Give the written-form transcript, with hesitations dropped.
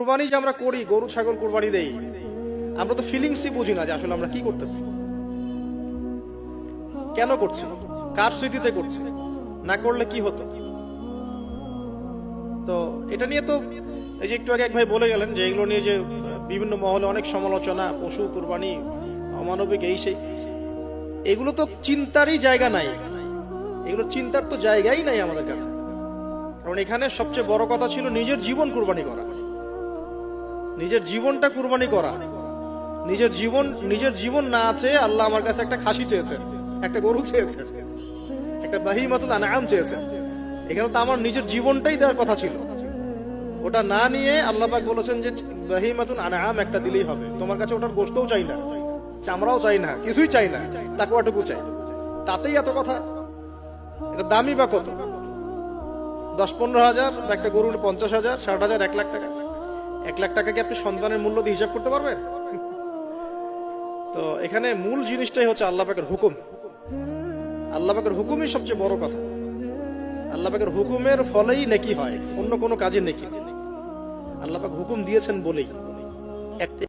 কুরবানি যে আমরা করি, গরু ছাগল কুরবানি দেই, আমরা তো ফিলিংসই বুঝি না যে আসলে আমরা কি করতেছি, কেন করছি, কার স্মৃতিতে করছি, না করলে কি হতো। তো এটা নিয়ে তো এই যে একটু আগে এক ভাই বলে গেলেন যে এগুলো নিয়ে যে বিভিন্ন মহলে অনেক সমালোচনা, পশু কুরবানি অমানবিক, এই সেই, এগুলো তো চিন্তারই জায়গা নাই, এগুলো চিন্তার তো জায়গাই নাই আমাদের কাছে। কারণ এখানে সবচেয়ে বড় কথা ছিল নিজের জীবন কুরবানি করা, নিজের জীবনটা কুরবানি করা। নিজের জীবন না আছে, আল্লাহ আমার কাছে একটা খাসি চেয়েছেন, একটা গরু চেয়েছেন, একটা বাহিমাতুল আনআম চেয়েছেন। এখানে তো আমার নিজের জীবনটাই দেওয়ার কথা ছিল, ওটা না নিয়ে আল্লাহ পাক বলেছেন যে বাহিমাতুল আনআম একটা দিলেই হবে। তোমার কাছে ওটার গোশতও চাই না, চামড়াও চাই না, কিছুই চাই না, তাকওয়াটুকু চাই। তাতেই এত কথা। এটা দামি বা কত? 10-15 হাজার, বা একটা গরুর 50,000, 60,000, 1 লাখ টাকা। 1 লাখ টাকা কি আপনি সন্তানের মূল্য দিয়ে হিসাব করতে পারবেন? তো এখানে মূল জিনিসটাই হচ্ছে আল্লাহ পাকের হুকুম। আল্লাহ পাকের হুকুমই সবচেয়ে বড় কথা। আল্লাহ পাকের হুকুমের ফলেই নেকি হয়, অন্য কোনো কাজে নেকি। আল্লাহ পাক হুকুম দিয়েছেন বলেই একটা